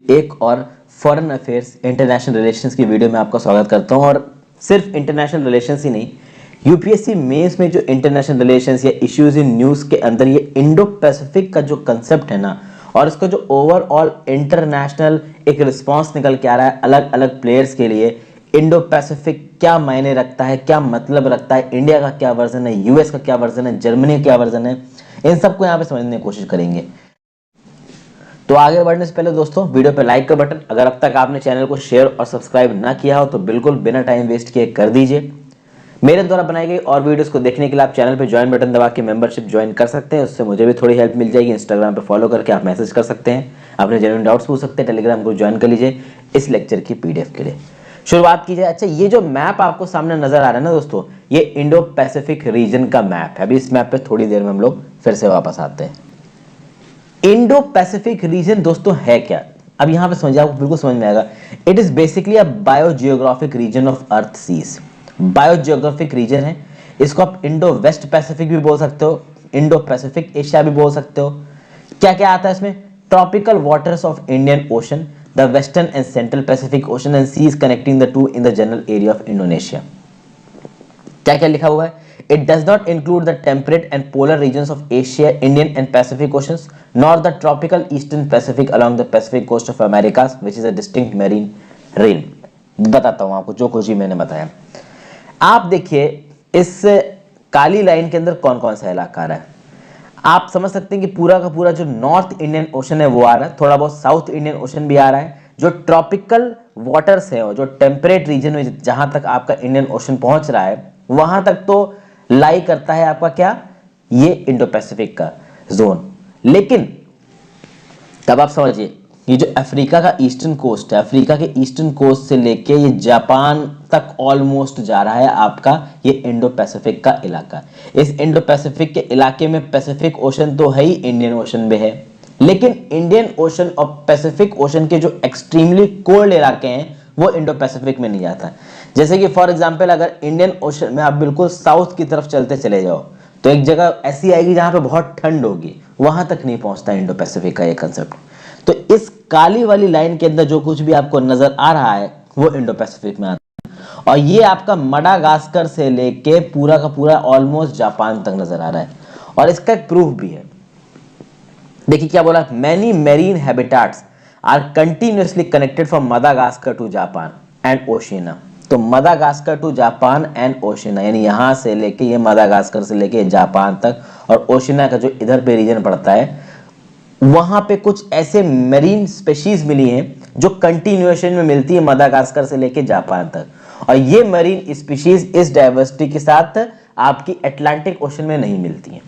एक और foreign affairs international relations की वीडियो में आपका स्वागत करता हूं। और सिर्फ इंटरनेशनल रिलेशंस ही नहीं, यूपीएससी मेंस में जो इंटरनेशनल रिलेशंस या इश्यूज इन न्यूज़ के अंदर ये इंडो पैसिफिक का जो कंसेप्ट है ना, और इसका जो ओवरऑल इंटरनेशनल एक रिस्पॉन्स निकल के आ रहा है अलग अलग प्लेयर्स के लिए, इंडो पैसिफिक क्या मायने रखता है, क्या मतलब रखता है, इंडिया का क्या वर्जन है, यूएस का क्या वर्जन है, जर्मनी का क्या वर्जन है, इन सबको यहाँ पे समझने की कोशिश करेंगे। तो आगे बढ़ने से पहले दोस्तों वीडियो पे लाइक का बटन, अगर अब तक आपने चैनल को शेयर और सब्सक्राइब ना किया हो तो बिल्कुल बिना टाइम वेस्ट किए कर दीजिए। मेरे द्वारा बनाई गई और वीडियोस को देखने के लिए आप चैनल पे ज्वाइन बटन दबा के मेंबरशिप ज्वाइन कर सकते हैं। उससे मुझे भी थोड़ी हेल्प मिल जाएगी। इंस्टाग्राम पे फॉलो करके आप मैसेज कर सकते हैं, अपने जेन्युइन डाउट्स पूछ सकते हैं। टेलीग्राम को ज्वाइन कर लीजिए इस लेक्चर की पीडीएफ के लिए। शुरुआत की जाए। अच्छा, ये जो मैप आपको सामने नजर आ रहा है ना दोस्तों, ये इंडो पैसिफिक रीजन का मैप है। अभी इस मैप पे थोड़ी देर में हम लोग फिर से वापस आते हैं। इंडो पैसिफिक रीजन दोस्तों है क्या? अब यहां पे समझिए, आपको बिल्कुल समझ में आएगा। It is basically a biogeographic region of earth seas. Biogeographic region है। इसको आप इंडो वेस्ट पैसिफिक भी बोल सकते हो, इंडो पैसिफिक एशिया भी बोल सकते हो। क्या क्या आता है इसमें? Tropical waters of Indian Ocean, the western and central Pacific Ocean and seas connecting the two in the general area of Indonesia. क्या क्या लिखा हुआ है? It does not include the temperate and polar regions of Asia, Indian and Pacific Oceans, nor the tropical Eastern Pacific along the Pacific coast of Americas, which is a distinct marine region. बताता हूं आपको जो कुछ भी मैंने बताया। आप देखिए इस काली लाइन के अंदर कौन कौन सा इलाका आ रहा है। आप समझ सकते हैं कि पूरा का पूरा जो नॉर्थ इंडियन ओशन है वो आ रहा है, थोड़ा बहुत साउथ इंडियन ओशन भी आ रहा है। जो ट्रॉपिकल वाटर्स है और जो टेम्परेट रीजन में जहां तक आपका इंडियन ओशन पहुंच रहा है वहां तक तो लाई करता है आपका क्या, ये इंडो पैसिफिक का जोन। लेकिन तब आप समझिए, ये जो अफ्रीका का ईस्टर्न कोस्ट है, अफ्रीका के ईस्टर्न कोस्ट से लेके ये जापान तक ऑलमोस्ट जा रहा है आपका ये इंडो पैसिफिक का इलाका। इस इंडो पैसिफिक के इलाके में पैसिफिक ओशन तो है ही, इंडियन ओशन में है, लेकिन इंडियन ओशन और पैसिफिक ओशन के जो एक्सट्रीमली कोल्ड इलाके हैं वो इंडो पैसिफिक में नहीं आता। जैसे कि फॉर एग्जांपल अगर इंडियन ओशन में आप बिल्कुल साउथ की तरफ चलते चले जाओ तो एक जगह ऐसी आएगी जहां पे बहुत ठंड होगी, वहां तक नहीं पहुंचता इंडो पैसिफिक का ये कंसेप्ट। तो इस काली वाली लाइन के अंदर जो कुछ भी आपको नजर आ रहा है वो इंडो पैसिफिक में आता है, और ये आपका मडागास्कर से लेके पूरा का पूरा ऑलमोस्ट जापान तक नजर आ रहा है। और इसका एक प्रूफ भी है। देखिए क्या बोला, many marine habitats are continuously connected from Madagascar to Japan and Oceania. तो Madagascar to Japan and Oceania, यानी यहां से लेके ये मडागास्कर से लेके जापान तक, और ओशिनिया का जो इधर पे रीजन पड़ता है वहां पे कुछ ऐसे मेरीन स्पेशीज मिली हैं जो कंटिन्यूएशन में मिलती है मडागास्कर से लेके जापान तक। और ये मरीन स्पीशीज इस डाइवर्सिटी के साथ आपकी अटलांटिक ओशन में नहीं मिलती हैं।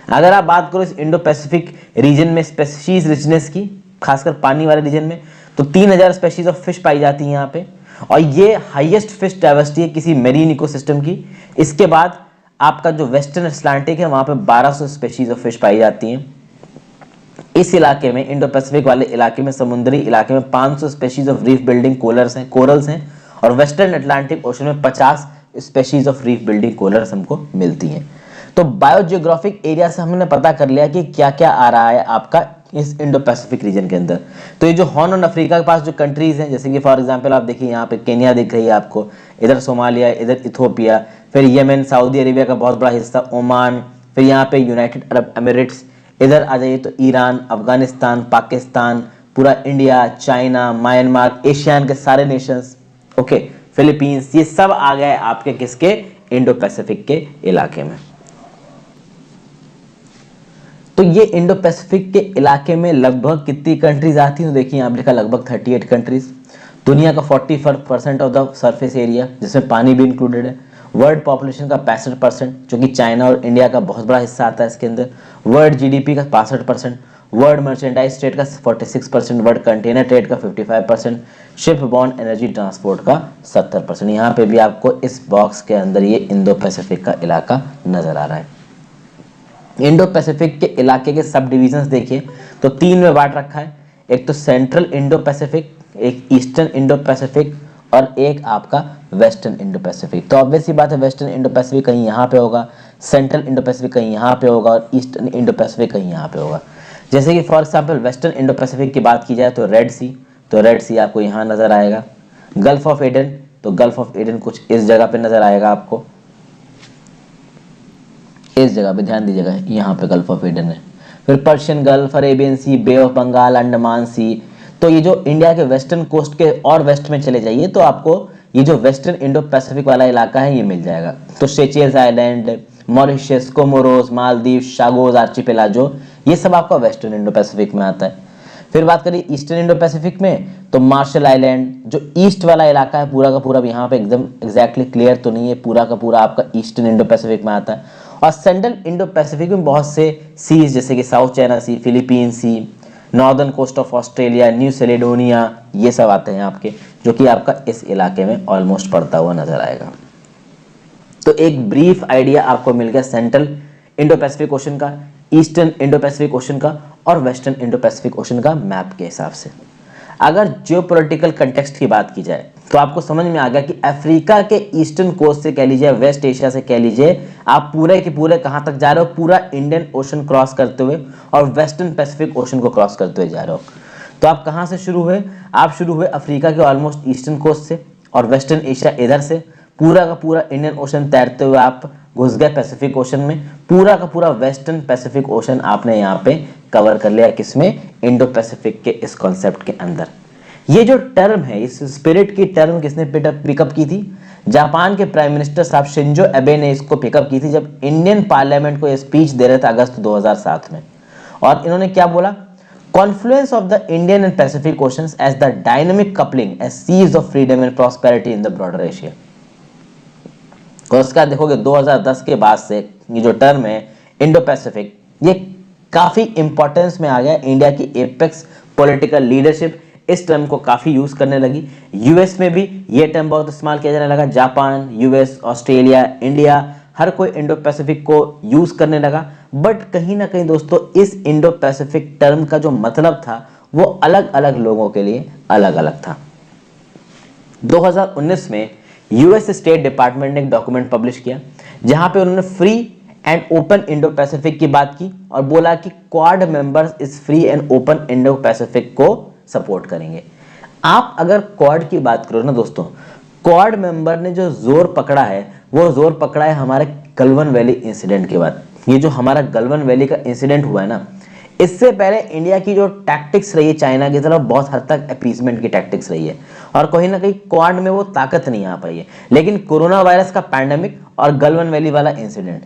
अगर आप बात करो इस इंडो पैसिफिक रीजन में स्पेशीज रिचनेस की, खासकर पानी वाले रीजन में, तो 3000 स्पेशीज ऑफ फिश पाई जाती हैं यहाँ पे, और ये हाईएस्ट फिश डाइवर्सिटी है किसी मेरीन इकोसिस्टम की। इसके बाद आपका जो वेस्टर्न अटलांटिक है वहां पे 1200 स्पेशीज ऑफ फिश पाई जाती हैं। इस इलाके में, इंडो पैसिफिक वाले इलाके में, समुद्री इलाके में 500 species of reef building corals हैं, और वेस्टर्न अटलांटिक ओशन में 50 species of reef building corals हमको मिलती हैं। तो बायोजियोग्राफिक एरिया से हमने पता कर लिया कि क्या क्या आ रहा है आपका इस इंडो पैसिफिक रीजन के अंदर। तो ये जो हॉर्न ऑन अफ्रीका के पास जो कंट्रीज हैं, जैसे कि फॉर एग्जांपल आप देखिए यहाँ पे केन्या दिख रही है आपको, इधर सोमालिया, इधर इथोपिया, फिर यमन, सऊदी अरेबिया का बहुत बड़ा हिस्सा, ओमान, फिर यहाँ पे यूनाइटेड अरब एमिरेट्स, इधर आ जाइए तो ईरान, अफगानिस्तान, पाकिस्तान, पूरा इंडिया, चाइना, म्यांमार, एशियन के सारे नेशंस, ओके, फिलीपींस, ये सब आ गए आपके किसके, इंडो पैसिफिक के इलाके में। तो ये इंडो पैसिफिक के इलाके में लगभग कितनी कंट्रीज आती हैं? तो देखिए यहाँ लिखा लगभग 38 कंट्रीज। दुनिया का 40% ऑफ द सरफेस एरिया, जिसमें पानी भी इंक्लूडेड है। वर्ल्ड पॉपुलेशन का 65%, जो कि चाइना और इंडिया का बहुत बड़ा हिस्सा आता है इसके अंदर। वर्ल्ड जीडीपी का 65%, वर्ल्ड मर्चेंडाइज ट्रेड का 46%, वर्ल्ड कंटेनर ट्रेड का 55%, शिप बॉन्ड एनर्जी ट्रांसपोर्ट का 70%। यहाँ पे भी आपको इस बॉक्स के अंदर ये इंडो पैसिफिक का इलाका नजर आ रहा है। इंडो पैसिफिक के इलाके के सब डिविजन्स देखिए तो 3 में बांट रखा है। एक तो सेंट्रल इंडो पैसिफिक, एक ईस्टर्न इंडो पैसिफिक, और एक आपका वेस्टर्न इंडो पैसिफिक। तो ऑब्वियस सी बात है, वेस्टर्न इंडो पैसिफिक कहीं यहाँ पे होगा, सेंट्रल इंडो पैसिफिक कहीं यहाँ पे होगा, और ईस्टर्न इंडो पैसिफिक कहीं यहाँ पे होगा। जैसे कि for example western Indo Pacific की बात की जाए तो रेड सी, तो रेड सी आपको यहाँ नज़र आएगा। गल्फ ऑफ एडन, तो गल्फ ऑफ एडन कुछ इस जगह पे नज़र आएगा आपको, इस जगह पे ध्यान दीजिएगा, यहाँ पे गल्फ ऑफ एडन है। फिर Persian Gulf, Arabian Sea, Bay of Bengal, Andaman Sea. तो ये जो इंडिया के वेस्टर्न कोस्ट के और वेस्ट में चले जाइए तो आपको ये जो वेस्टर्न इंडो पैसिफिक वाला इलाका है ये मिल जाएगा। तो सेचेल्स island, Mauritius, Comoros, Maldives, शागोज archipelago, ये सब आपका वेस्टर्न इंडो पैसिफिक में आता है। फिर बात करिए ईस्टर्न इंडो पैसिफिक में, तो मार्शल आइलैंड, जो ईस्ट वाला इलाका है पूरा का पूरा, यहाँ पे एकदम एग्जैक्टली क्लियर तो नहीं है, पूरा का पूरा आपका ईस्टर्न इंडो पैसिफिक में आता है। और सेंट्रल इंडो पैसिफिक में बहुत से सीज, जैसे कि South China Sea, Philippine Sea, northern coast of Australia, New Caledonia, ये सब आते हैं आपके, जो कि आपका इस इलाके में ऑलमोस्ट पड़ता हुआ नजर आएगा। तो एक ब्रीफ आइडिया आपको मिल गया सेंट्रल इंडो पैसिफिक ओशन का, ईस्टर्न इंडो पैसिफिक ओशन का और वेस्टर्न इंडो पैसिफिक ओशन का मैप के हिसाब से। अगर जियोपॉलिटिकल कंटेक्स्ट की बात की जाए तो आपको समझ में आ गया कि अफ्रीका के ईस्टर्न कोस्ट से कह लीजिए, वेस्ट एशिया से कह लीजिए, आप पूरे के पूरे कहां तक जा रहे हो, पूरा इंडियन ओशन क्रॉस करते हुए और वेस्टर्न पैसिफिक ओशन को क्रॉस करते हुए जा रहे हो। तो आप कहां से शुरू हुए, आप शुरू हुए अफ्रीका के ऑलमोस्ट ईस्टर्न कोस्ट से, और वेस्टर्न एशिया इधर से, पूरा का पूरा इंडियन ओशन तैरते हुए आप घुस गए पैसिफिक ओशन में। पूरा का पूरा वेस्टर्न पैसिफिक ओशन आपने यहाँ पे कवर कर लिया, किसमें, इंडो पैसिफिक के इस कॉन्सेप्ट के अंदर। ये जो टर्म है, इस स्पिरिट की टर्म किसने पिकअप की थी, जापान के प्राइम मिनिस्टर साहब शिंजो एबे ने इसको पिकअप की थी जब इंडियन पार्लियामेंट को स्पीच दे रहे थे अगस्त 2007 में। और इन्होंने क्या बोला, confluence of the Indian and Pacific oceans as the dynamic coupling as seas of freedom and prosperity in the broader Asia. और उसका देखोगे 2010 के बाद से ये जो टर्म है इंडो पैसिफिक, ये काफी इंपॉर्टेंस में आ गया। इंडिया की एपेक्स पॉलिटिकल लीडरशिप इस टर्म को काफी यूज करने लगी। यूएस में भी ये टर्म बहुत इस्तेमाल किया जाने लगा। जापान, यूएस, ऑस्ट्रेलिया, इंडिया, हर कोई इंडो पैसिफिक को यूज करने लगा। बट कहीं ना कहीं दोस्तों इस इंडो पैसिफिक टर्म का जो मतलब था वो अलग अलग लोगों के लिए अलग अलग था। 2019 में यूएस स्टेट डिपार्टमेंट ने एक डॉक्यूमेंट पब्लिश किया जहां पे उन्होंने free and open Indo Pacific की बात की और बोला कि क्वाड मेंबर्स इस free and open Indo Pacific को सपोर्ट करेंगे। आप अगर क्वाड की बात करो ना दोस्तों, क्वाड मेंबर ने जो जोर पकड़ा है वो जोर पकड़ा है हमारे गलवान वैली इंसिडेंट के बाद। ये जो हमारा गलवान वैली का इंसिडेंट हुआ है ना, इससे पहले इंडिया की जो टैक्टिक्स रही है चाइना की तरफ, बहुत हद तक अपीसमेंट की टैक्टिक्स रही है और कहीं ना कहीं क्वाड में वो ताकत नहीं आ पाई है। लेकिन कोरोना वायरस का पैंडेमिक और गलवान वैली वाला इंसिडेंट,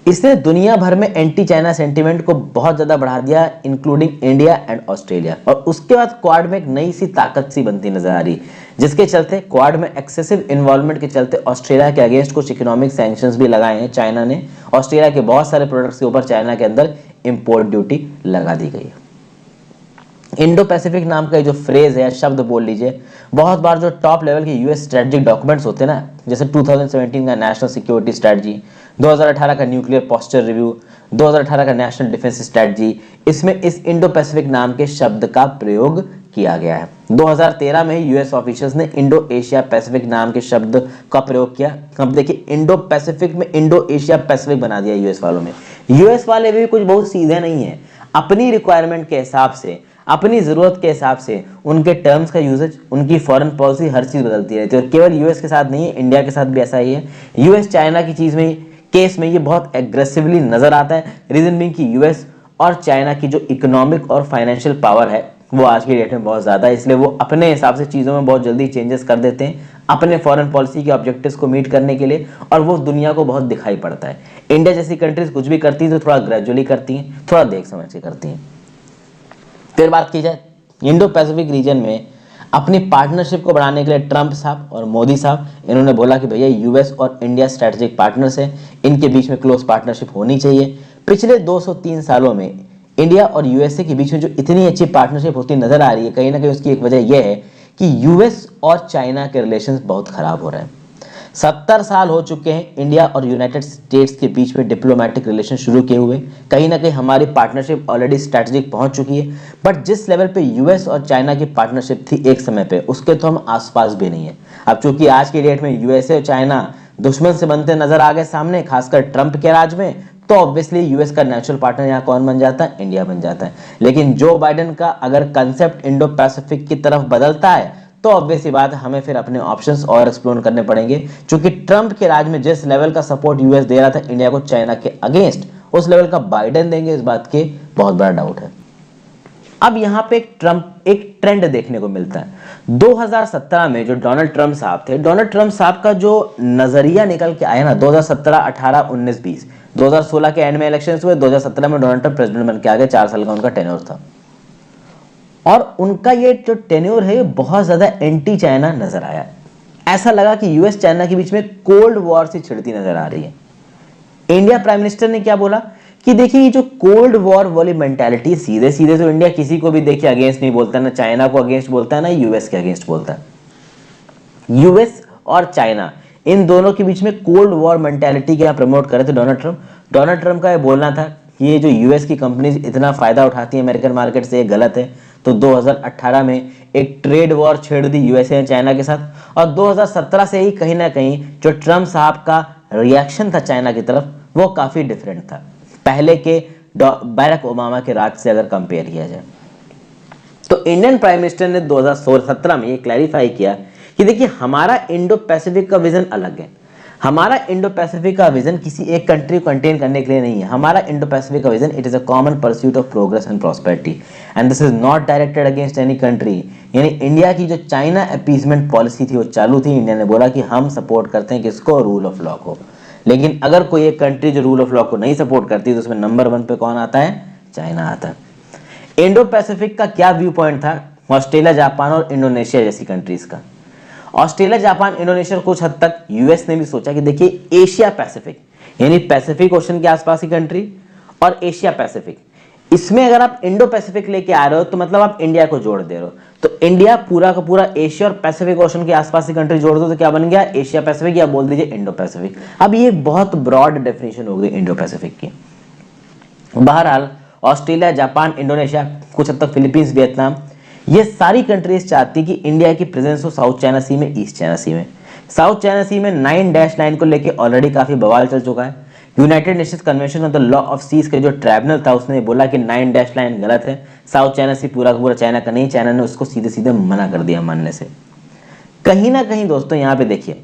इसने दुनिया भर में एंटी चाइना सेंटीमेंट को बहुत ज्यादा बढ़ा दिया, इंक्लूडिंग इंडिया एंड ऑस्ट्रेलिया। और उसके बाद क्वाड में एक नई सी ताकत सी बनती नजर आ रही, जिसके चलते क्वाड में एक्सेसिव इन्वॉल्वमेंट के चलते ऑस्ट्रेलिया के अगेंस्ट कुछ इकोनॉमिक सैंक्शंस भी लगाए हैं चाइना ने। ऑस्ट्रेलिया के बहुत सारे प्रोडक्ट्स के ऊपर चाइना के अंदर इंपोर्ट ड्यूटी लगा दी गई है। इंडो पैसिफिक नाम का जो फ्रेज है, शब्द बोल लीजिए, बहुत बार जो टॉप लेवल के यूएस स्ट्रेटेजिक डॉक्यूमेंट्स होते हैं ना, जैसे 2017 का नेशनल सिक्योरिटी स्ट्रेटजी, 2018 का न्यूक्लियर पोस्चर रिव्यू, 2018 का नेशनल डिफेंस स्ट्रेटजी, इसमें इस इंडो पैसिफिक नाम के शब्द का प्रयोग किया गया है। 2013 में ही यूएस ऑफिशियल्स ने इंडो एशिया पैसिफिक नाम के शब्द का प्रयोग किया। अब देखिए इंडो पैसिफिक में इंडो एशिया पैसिफिक बना दिया यूएस वालों ने। यूएस वाले भी कुछ बहुत सीधे नहीं है, अपनी रिक्वायरमेंट के हिसाब से, अपनी जरूरत के हिसाब से उनके टर्म्स का यूजेज, उनकी फॉरेन पॉलिसी, हर चीज बदलती रहती है। और केवल यूएस के साथ नहीं है, इंडिया के साथ भी ऐसा ही है। यूएस चाइना की चीज में, केस में ये बहुत एग्रेसिवली नजर आता है। रीजन बीइंग कि यूएस और चाइना की जो इकोनॉमिक और फाइनेंशियल पावर है वो आज की डेट में बहुत ज्यादा है, इसलिए वो अपने हिसाब से चीजों में बहुत जल्दी चेंजेस कर देते हैं अपने फॉरेन पॉलिसी के ऑब्जेक्टिव्स को मीट करने के लिए, और वो दुनिया को बहुत दिखाई पड़ता है। इंडिया जैसी कंट्रीज कुछ भी करती है तो थोड़ा ग्रेजुअली करती हैं, थोड़ा देख समझ के करती हैं। फिर बात की जाए इंडो पैसिफिक रीजन में अपनी पार्टनरशिप को बढ़ाने के लिए ट्रंप साहब और मोदी साहब, इन्होंने बोला कि भैया यूएस और इंडिया स्ट्रेटेजिक पार्टनर्स हैं, इनके बीच में क्लोज पार्टनरशिप होनी चाहिए। पिछले 203 सालों में इंडिया और यूएसए के बीच में जो इतनी अच्छी पार्टनरशिप होती नजर आ रही है, कहीं ना कहीं उसकी एक वजह यह है कि यूएस और चाइना के रिलेशंस बहुत खराब हो रहे हैं। 70 साल हो चुके हैं इंडिया और यूनाइटेड स्टेट्स के बीच में डिप्लोमेटिक रिलेशन शुरू किए हुए। कहीं ना कहीं हमारी पार्टनरशिप ऑलरेडी स्ट्रेटेजिक पहुंच चुकी है, बट जिस लेवल पे यूएस और चाइना की पार्टनरशिप थी एक समय पे, उसके तो हम आसपास भी नहीं है। अब चूंकि आज की डेट में यूएसए और चाइना दुश्मन से बनते नजर आ गए सामने, खासकर ट्रंप के राज में, तो ऑब्वियसली यूएस का नेचुरल पार्टनर यहाँ कौन बन जाता है? इंडिया बन जाता है। लेकिन जो बाइडेन का अगर कंसेप्ट इंडो पैसिफिक की तरफ बदलता है तो ऑब्वियसली बात है हमें फिर अपने ऑप्शंस और एक्सप्लोर करने पड़ेंगे, क्योंकि ट्रंप के राज में जिस लेवल का सपोर्ट यूएस दे रहा था इंडिया को चाइना के अगेंस्ट, उस लेवल का बाइडेन देंगे, इस बात के बहुत बड़ा डाउट है। अब यहाँ पे एक ट्रेंड देखने को मिलता है। 2017 में जो डोनाल्ड ट्रंप साहब थे, डोनाल्ड ट्रंप साहब का जो नजरिया निकल के आया ना, 2017, 18, 19, 20, 2016 के एंड में इलेक्शंस हुए, 2017 में डोनाल्ड ट्रंप प्रेसिडेंट बन के आ गए, 4 साल का उनका टेन्योर था। और उनका ये जो टेन्योर है बहुत ज्यादा एंटी चाइना नजर आया। ऐसा लगा कि यूएस चाइना के बीच में कोल्ड वॉर सी छिड़ती नजर आ रही है। इंडिया प्राइम मिनिस्टर ने क्या बोला कि देखिए ये जो कोल्ड वॉर वाली मेंटालिटी, सीधे सीधे तो इंडिया किसी को भी देखिए अगेंस्ट नहीं बोलता, ना चाइना को अगेंस्ट बोलता है ना यूएस के अगेंस्ट बोलता है। यूएस और चाइना इन दोनों के बीच में कोल्ड वॉर मेंटालिटी क्या प्रमोट कर रहे थे डोनाल्ड ट्रंप। डोनाल्ड ट्रंप का ये बोलना था कि ये जो यूएस की कंपनीज इतना फायदा उठाती है अमेरिकन मार्केट से, ये गलत है। तो 2018 में एक ट्रेड वॉर छेड़ दी यूएसए ने चाइना के साथ, और 2017 से ही कहीं ना कहीं जो ट्रंप साहब का रिएक्शन था चाइना की तरफ वो काफी डिफरेंट था पहले के बैरक ओबामा के राज से अगर कंपेयर किया जाए। तो इंडियन प्राइम मिनिस्टर ने 2017 में ये क्लैरिफाई किया कि देखिए हमारा इंडो पैसिफिक का विजन अलग है। हमारा इंडो पैसिफिक का विजन किसी एक कंट्री को कंटेन करने के लिए नहीं है। हमारा इंडो पैसिफिक का vision, it is a common pursuit of progress and prosperity and this is not directed against any country. यानी इंडिया की जो चाइना अपीजमेंट पॉलिसी थी वो चालू थी। इंडिया ने बोला कि हम सपोर्ट करते हैं किसको? रूल ऑफ लॉ को। लेकिन अगर कोई एक कंट्री जो रूल ऑफ लॉ को नहीं सपोर्ट करती तो उसमें नंबर 1 पे कौन आता है? चाइना आता है। इंडो पैसिफिक का क्या व्यू पॉइंट था ऑस्ट्रेलिया, जापान और इंडोनेशिया जैसी कंट्रीज का? ऑस्ट्रेलिया, जापान, इंडोनेशिया, कुछ हद तक यूएस ने भी सोचा कि देखिए एशिया पैसिफिक यानी पैसिफिक ओशन के आसपास की कंट्री और एशिया पैसिफिक, इसमें अगर आप इंडो पैसिफिक लेके आ रहे हो तो मतलब आप इंडिया को जोड़ दे रहे हो। तो इंडिया पूरा का पूरा एशिया और पैसिफिक ओशन के आसपास की कंट्री जोड़ दो तो क्या बन गया? एशिया पैसिफिक, या बोल दीजिए इंडो पैसिफिक। अब ये बहुत ब्रॉड डेफिनेशन हो गई इंडो पैसिफिक की। बहरहाल ऑस्ट्रेलिया, जापान, इंडोनेशिया, कुछ हद तक फिलीपींस, वियतनाम, ये सारी कंट्रीज चाहती कि इंडिया की प्रेजेंस हो साउथ चाइना सी में, ईस्ट चाइना सी में। साउथ चाइना सी में 9-9 को लेके ऑलरेडी काफी बवाल चल चुका है। United Nations convention on the law of seas के जो ट्राइब्यूनल था उसने बोला कि 9-9 गलत है, साउथ चाइना सी पूरा का पूरा चाइना का नहीं। चाइना ने उसको सीधे सीधे मना कर दिया मानने से। कहीं ना कहीं दोस्तों यहाँ पे देखिए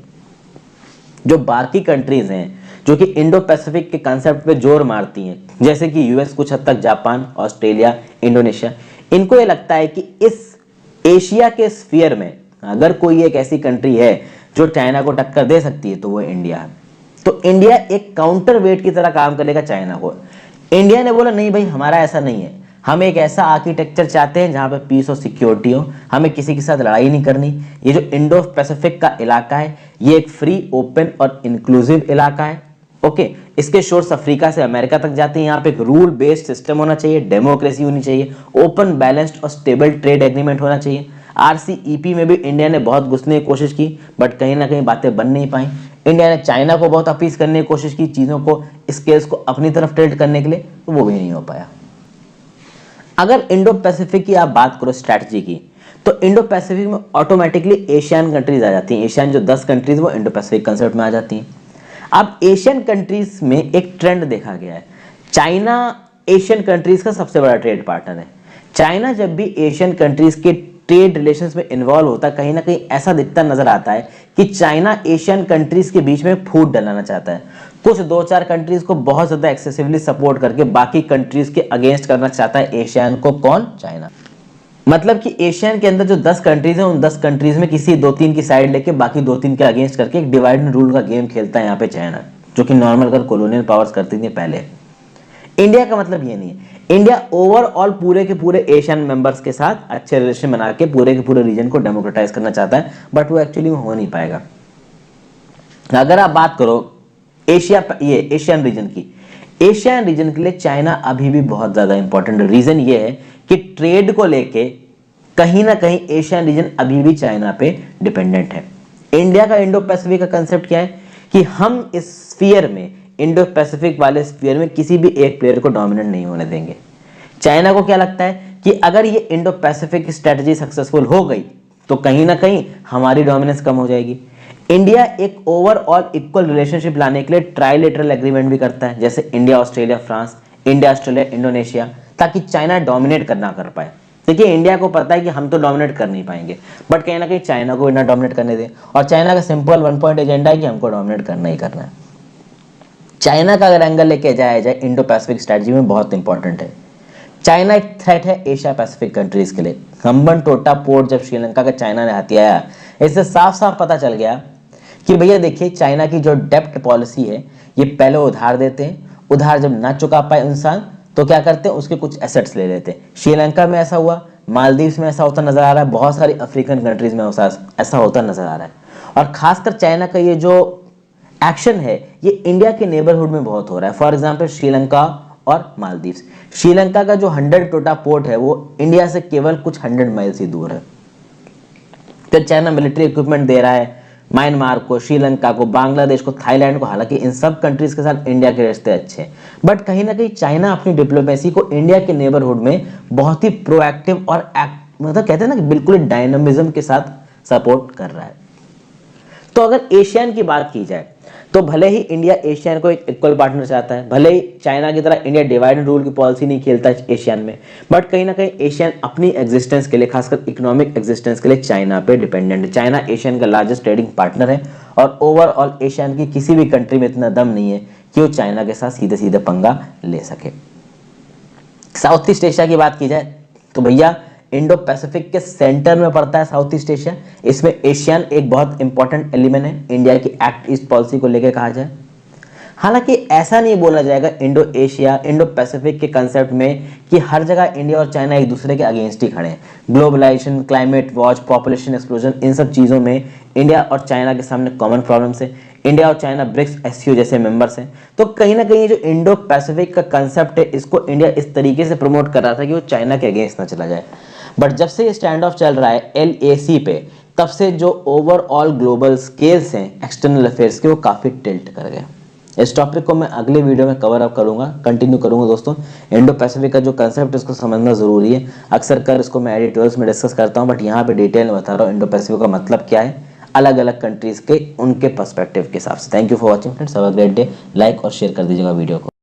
जो बाकी कंट्रीज हैं जो कि इंडो पैसिफिक के कंसेप्ट पे जोर मारती हैं, जैसे कि यूएस, कुछ हद तक जापान, ऑस्ट्रेलिया, इंडोनेशिया, इनको ये लगता है कि इस एशिया के स्फीयर में अगर कोई एक ऐसी कंट्री है जो चाइना को टक्कर दे सकती है तो वो इंडिया है। तो इंडिया एक काउंटर वेट की तरह काम करेगा चाइना को। इंडिया ने बोला नहीं भाई हमारा ऐसा नहीं है, हम एक ऐसा आर्किटेक्चर चाहते हैं जहां पे पीस और सिक्योरिटी हो, हमें किसी के साथ लड़ाई नहीं करनी। ये जो इंडो पैसिफिक का इलाका है ये एक फ्री, ओपन और इंक्लूसिव इलाका है। ओके, इसके शोर्स अफ्रीका से अमेरिका तक जाते हैं। यहाँ पे एक रूल बेस्ड सिस्टम होना चाहिए, डेमोक्रेसी होनी चाहिए, ओपन, बैलेंस्ड और स्टेबल ट्रेड एग्रीमेंट होना चाहिए। RCEP में भी इंडिया ने बहुत घुसने की कोशिश की बट कहीं ना कहीं बातें बन नहीं पाई। इंडिया ने चाइना को बहुत अपीस करने की कोशिश की चीजों को, स्केल्स को अपनी तरफ टिल्ट करने के लिए, तो वो भी नहीं हो पाया। अगर इंडो पैसिफिक की आप बात करो स्ट्रैटेजी की, तो इंडो पैसिफिक में ऑटोमेटिकली एशियन कंट्रीज आ जाती हैं। एशियन जो 10 कंट्रीज वो इंडो पैसिफिक कंसेप्ट में आ जाती हैं। अब एशियन कंट्रीज में एक ट्रेंड देखा गया है, चाइना एशियन कंट्रीज का सबसे बड़ा ट्रेड पार्टनर है। चाइना जब भी एशियन कंट्रीज के ट्रेड रिलेशंस में इन्वॉल्व होता है, कहीं ना कहीं ऐसा दिखता नजर आता है कि चाइना एशियन कंट्रीज के बीच में फूट डलाना चाहता है। कुछ 2-4 कंट्रीज को बहुत ज्यादा एक्सेसिवली सपोर्ट करके बाकी कंट्रीज के अगेंस्ट करना चाहता है एशियन को। कौन? चाइना। मतलब कि एशियन के अंदर जो 10 कंट्रीज हैं उन 10 कंट्रीज में किसी 2-3 की साइड लेके बाकी 2-3 के अगेंस्ट करके एक डिवाइड एंड रूल का गेम खेलता है यहाँ पे चाइना, जो कि नॉर्मल अगर कॉलोनियल पावर्स करती थी पहले। इंडिया का मतलब ये नहीं है। इंडिया ओवरऑल पूरे के पूरे एशियन मेंबर्स के साथ अच्छे रिलेशन बना के पूरे के पूरे रीजन को डेमोक्रेटाइज करना चाहता है, बट वो एक्चुअली हो नहीं पाएगा। अगर आप बात करो एशियन रीजन की, एशियन रीजन के लिए चाइना अभी भी बहुत ज्यादा इंपॉर्टेंट। रीजन ये है कि ट्रेड को लेके कहीं ना कहीं एशियन रीजन अभी भी चाइना पे डिपेंडेंट है। इंडिया का इंडो पैसिफिक का कंसेप्ट क्या है कि हम इस स्फीयर में, इंडो पैसिफिक वाले स्फीयर में किसी भी एक प्लेयर को डोमिनेंट नहीं होने देंगे। चाइना को क्या लगता है कि अगर ये इंडो पैसिफिक स्ट्रेटजी सक्सेसफुल हो गई तो कहीं ना कहीं हमारी डोमिनेंस कम हो जाएगी। इंडिया एक ओवरऑल इक्वल रिलेशनशिप लाने के लिए ट्राइलेटरल एग्रीमेंट भी करता है, जैसे India Australia France, India Australia Indonesia, ताकि चाइना डोमिनेट करना कर पाए। देखिए इंडिया को पता है कि हम तो डोमिनेट कर नहीं पाएंगे, बट कहीं ना कहीं चाइना को भी ना डोमिनेट करने दें, और चाइना का सिंपल 1 पॉइंट एजेंडा है कि हमको डोमिनेट करना ही करना है। चाइना का अगर एंगल लेके जाया जाए इंडो पैसिफिक स्ट्रेटजी में बहुत इंपॉर्टेंट है। चाइना एक थ्रेट है एशिया पैसिफिक कंट्रीज के लिए। हम्बनटोटा पोर्ट जब श्रीलंका का चाइना ने हथियाया, इससे साफ साफ पता चल गया कि भैया देखिए चाइना की जो डेप्ट पॉलिसी है, ये पहले उधार देते हैं, उधार जब ना चुका पाए इंसान तो क्या करते हैं, उसके कुछ एसेट्स ले लेते हैं। श्रीलंका में ऐसा हुआ, मालदीव्स में ऐसा होता नजर आ रहा है, बहुत सारी अफ्रीकन कंट्रीज में ऐसा होता नजर आ रहा है। और खासकर चाइना का ये जो एक्शन है ये इंडिया के नेबरहुड में बहुत हो रहा है। फॉर एग्जाम्पल श्रीलंका और मालदीव्स। श्रीलंका का जो हम्बनटोटा पोर्ट है वो इंडिया से केवल कुछ 100 माइल्स ही दूर है। तो चाइना मिलिट्री इक्विपमेंट दे रहा है म्यांमार को, श्रीलंका को, बांग्लादेश को, थाईलैंड को। हालांकि इन सब कंट्रीज के साथ इंडिया के रिश्ते अच्छे हैं, बट कहीं ना कहीं चाइना अपनी डिप्लोमेसी को इंडिया के नेबरहुड में बहुत ही प्रोएक्टिव और मतलब कहते हैं ना कि बिल्कुल डायनामिज्म के साथ सपोर्ट कर रहा है। तो अगर एशियन की बात की जाए तो भले ही इंडिया एशियन को एक इक्वल पार्टनर चाहता है, भले ही चाइना की तरह इंडिया डिवाइड एंड रूल की पॉलिसी नहीं खेलता एशियन में, बट कहीं ना कहीं एशियन अपनी एग्जिस्टेंस के लिए, खासकर इकोनॉमिक एग्जिस्टेंस के लिए चाइना पे डिपेंडेंट है। चाइना एशियन का लार्जेस्ट ट्रेडिंग पार्टनर है और ओवरऑल एशियन की किसी भी कंट्री में इतना दम नहीं है कि वो चाइना के साथ सीधे सीधे पंगा ले सके। साउथ ईस्ट एशिया की बात की जाए तो भैया इंडो पैसिफिक के सेंटर में पड़ता है साउथ ईस्ट एशिया। इसमें एशियन एक बहुत इंपॉर्टेंट एलिमेंट है इंडिया की एक्ट ईस्ट पॉलिसी को लेकर कहा जाए। हालांकि ऐसा नहीं बोला जाएगा इंडो एशिया इंडो पैसिफिक के कंसेप्ट में कि हर जगह इंडिया और चाइना एक दूसरे के अगेंस्ट ही खड़े हैं। Globalisation, climate watch, population explosion, इन सब चीज़ों में इंडिया और चाइना के सामने कॉमन प्रॉब्लम्स है। इंडिया और चाइना ब्रिक्स एससीओ जैसे मेंबर्स हैं। तो कहीं ना कहीं जो इंडो पैसिफिक का कंसेप्ट है इसको इंडिया इस तरीके से प्रमोट कर रहा था कि वो चाइना के अगेंस्ट ना चला जाए। बट जब से ये स्टैंड ऑफ चल रहा है LAC पे, तब से जो ओवरऑल ग्लोबल स्केल्स हैं एक्सटर्नल अफेयर्स के, वो काफ़ी टिल्ट कर गए। इस टॉपिक को मैं अगले वीडियो में कवर अप करूंगा, कंटिन्यू करूंगा दोस्तों। इंडो पैसिफिक का जो कंसेप्ट है उसको समझना जरूरी है। अक्सर कर इसको मैं एडिटोरियल्स में डिस्कस करता हूं, बट यहाँ पे डिटेल में बता रहा हूँ इंडो पैसिफिक का मतलब क्या है अलग अलग कंट्रीज के उनके पर्सपेक्टिव के हिसाब से। Thank you for watching friends, have a great day. Like और शेयर कर दीजिएगा वीडियो को।